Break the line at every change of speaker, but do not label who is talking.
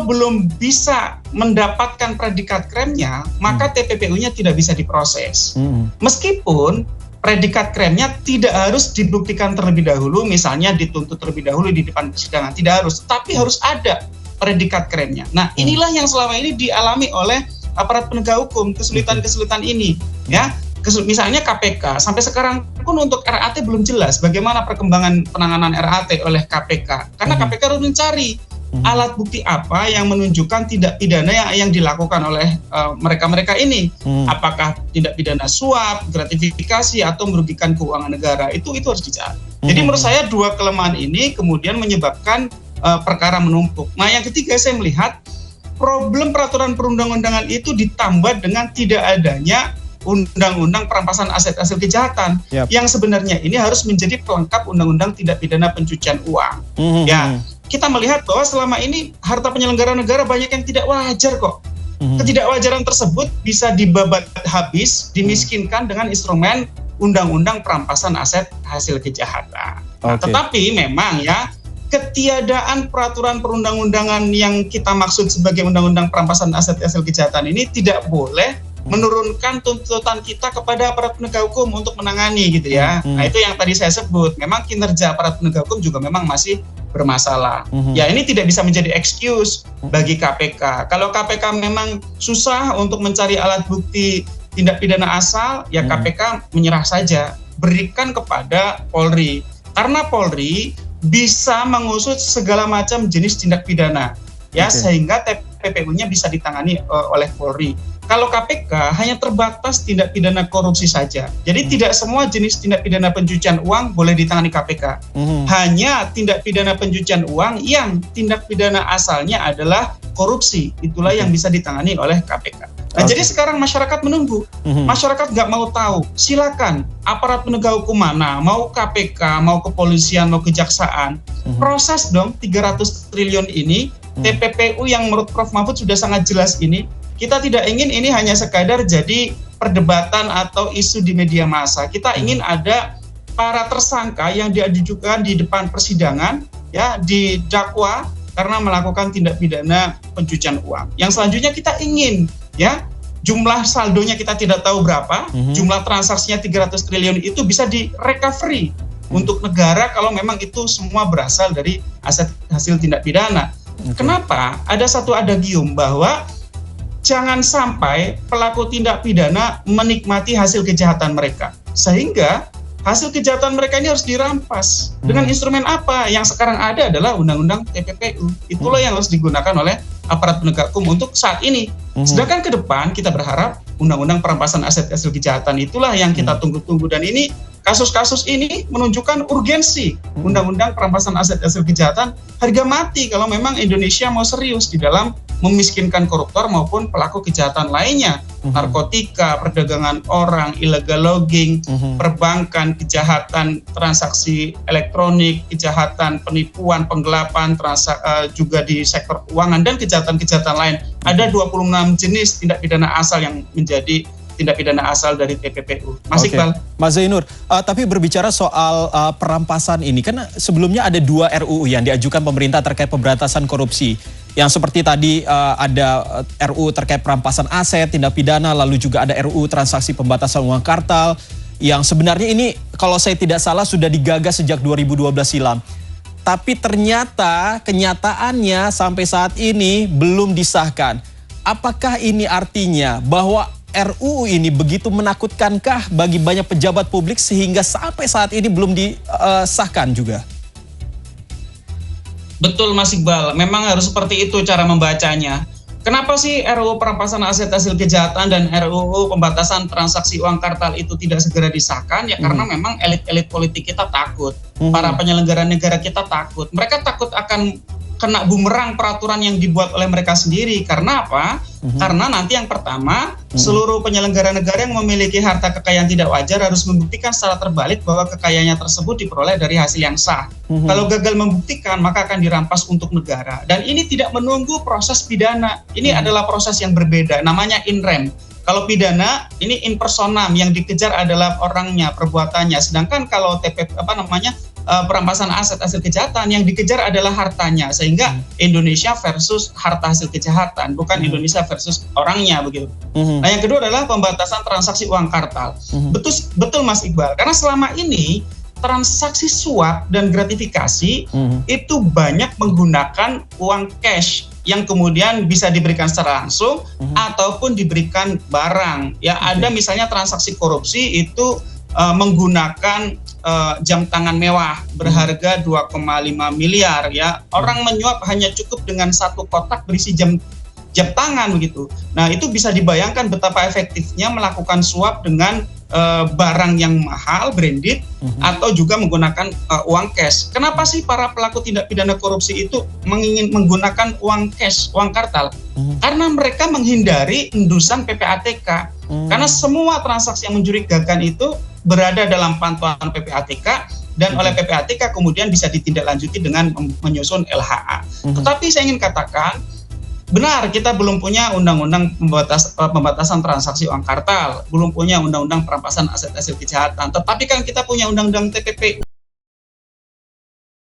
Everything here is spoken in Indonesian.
kalau belum bisa mendapatkan predikat krimnya, maka TPPU-nya tidak bisa diproses. Meskipun predikat krimnya tidak harus dibuktikan terlebih dahulu, misalnya dituntut terlebih dahulu di depan persidangan, tidak harus, tapi harus ada predikat krimnya. Nah, inilah yang selama ini dialami oleh aparat penegak hukum, kesulitan-kesulitan ini, ya. Misalnya KPK, sampai sekarang pun untuk RAT belum jelas bagaimana perkembangan penanganan RAT oleh KPK. Karena KPK harus mencari alat bukti apa yang menunjukkan tindak pidana yang dilakukan oleh mereka-mereka ini. Apakah tindak pidana suap, gratifikasi, atau merugikan keuangan negara. Itu harus dicari. Jadi menurut saya dua kelemahan ini kemudian menyebabkan perkara menumpuk. Nah, yang ketiga saya melihat problem peraturan perundang-undangan itu ditambah dengan tidak adanya undang-undang perampasan aset hasil kejahatan yang sebenarnya ini harus menjadi pelengkap undang-undang tindak pidana pencucian uang. Ya, kita melihat bahwa selama ini harta penyelenggara negara banyak yang tidak wajar kok. Ketidakwajaran tersebut bisa dibabat habis, dimiskinkan dengan instrumen undang-undang perampasan aset hasil kejahatan. Nah, tetapi memang ya ketiadaan peraturan perundang-undangan yang kita maksud sebagai undang-undang perampasan aset hasil kejahatan ini tidak boleh menurunkan tuntutan kita kepada aparat penegak hukum untuk menangani gitu ya. Nah, itu yang tadi saya sebut. Memang kinerja aparat penegak hukum juga memang masih bermasalah. Ya, ini tidak bisa menjadi excuse bagi KPK. Kalau KPK memang susah untuk mencari alat bukti tindak pidana asal, ya KPK menyerah saja. Berikan kepada Polri. Karena Polri bisa mengusut segala macam jenis tindak pidana. Ya, sehingga TPPU-nya bisa ditangani oleh Polri. Kalau KPK hanya terbatas tindak pidana korupsi saja. Jadi tidak semua jenis tindak pidana pencucian uang boleh ditangani KPK. Hanya tindak pidana pencucian uang yang tindak pidana asalnya adalah korupsi. Itulah yang bisa ditangani oleh KPK. Nah, jadi sekarang masyarakat menunggu. Masyarakat nggak mau tahu. Silakan aparat penegak hukum mana, mau KPK, mau kepolisian, mau kejaksaan. Proses dong 300 triliun ini, TPPU yang menurut Prof. Mahfud sudah sangat jelas ini. Kita tidak ingin ini hanya sekadar jadi perdebatan atau isu di media massa. Kita ingin ada para tersangka yang diajukan di depan persidangan, ya, didakwa karena melakukan tindak pidana pencucian uang. Yang selanjutnya kita ingin, ya, jumlah saldonya kita tidak tahu berapa, jumlah transaksinya 300 triliun itu bisa di-recovery untuk negara kalau memang itu semua berasal dari aset hasil tindak pidana. Kenapa? Ada satu adagium bahwa jangan sampai pelaku tindak pidana menikmati hasil kejahatan mereka. Sehingga hasil kejahatan mereka ini harus dirampas. Dengan instrumen apa? Yang sekarang ada adalah Undang-Undang TPPU. Itulah yang harus digunakan oleh aparat penegak hukum untuk saat ini. Sedangkan ke depan kita berharap Undang-Undang perampasan aset hasil kejahatan itulah yang kita tunggu-tunggu. Dan ini kasus-kasus ini menunjukkan urgensi Undang-Undang perampasan aset hasil kejahatan harga mati kalau memang Indonesia mau serius di dalam memiskinkan koruptor maupun pelaku kejahatan lainnya, narkotika, perdagangan orang, illegal logging, perbankan, kejahatan transaksi elektronik, kejahatan penipuan, penggelapan, juga di sektor keuangan dan kejahatan-kejahatan lain. Ada 26 jenis tindak pidana asal yang menjadi tindak pidana asal dari TPPU. Mas Iqbal.
Mas Zainur, tapi berbicara soal perampasan ini, kan sebelumnya ada 2 RUU yang diajukan pemerintah terkait pemberantasan korupsi. Yang seperti tadi ada RUU terkait perampasan aset, tindak pidana, lalu juga ada RUU transaksi pembatasan uang kartal, yang sebenarnya ini kalau saya tidak salah sudah digagas sejak 2012 silam. Tapi ternyata kenyataannya sampai saat ini belum disahkan. Apakah ini artinya bahwa RUU ini begitu menakutkankah bagi banyak pejabat publik sehingga sampai saat ini belum disahkan juga?
Betul Mas Iqbal, memang harus seperti itu cara membacanya. Kenapa sih RUU perampasan aset hasil kejahatan dan RUU pembatasan transaksi uang kartal itu tidak segera disahkan? Ya karena memang elit-elit politik kita takut, para penyelenggara negara kita takut. Mereka takut akan kena bumerang peraturan yang dibuat oleh mereka sendiri. Karena apa? Karena nanti yang pertama, seluruh penyelenggara negara yang memiliki harta kekayaan tidak wajar harus membuktikan secara terbalik bahwa kekayaannya tersebut diperoleh dari hasil yang sah. Kalau gagal membuktikan, maka akan dirampas untuk negara. Dan ini tidak menunggu proses pidana. Ini adalah proses yang berbeda, namanya in rem. Kalau pidana, ini in personam, yang dikejar adalah orangnya, perbuatannya. Sedangkan kalau perampasan aset hasil kejahatan, yang dikejar adalah hartanya, sehingga Indonesia versus harta hasil kejahatan, bukan Indonesia versus orangnya begitu. Nah, yang kedua adalah pembatasan transaksi uang kartal. Betul Mas Iqbal, karena selama ini transaksi suap dan gratifikasi itu banyak menggunakan uang cash yang kemudian bisa diberikan secara langsung ataupun diberikan barang. Ya, ada misalnya transaksi korupsi itu menggunakan jam tangan mewah berharga 2,5 miliar ya. Orang menyuap hanya cukup dengan satu kotak berisi jam tangan begitu. Nah, itu bisa dibayangkan betapa efektifnya melakukan suap dengan barang yang mahal, branded, atau juga menggunakan uang cash. Kenapa sih para pelaku tindak pidana korupsi itu menggunakan uang cash, uang kartal? Karena mereka menghindari endusan PPATK. Karena semua transaksi yang mencurigakan itu berada dalam pantauan PPATK, dan oleh PPATK kemudian bisa ditindaklanjuti dengan menyusun LHA. Tetapi saya ingin katakan, benar, kita belum punya undang-undang pembatasan transaksi uang kartal, belum punya undang-undang perampasan aset hasil kejahatan, tetapi kan kita punya undang-undang TPPU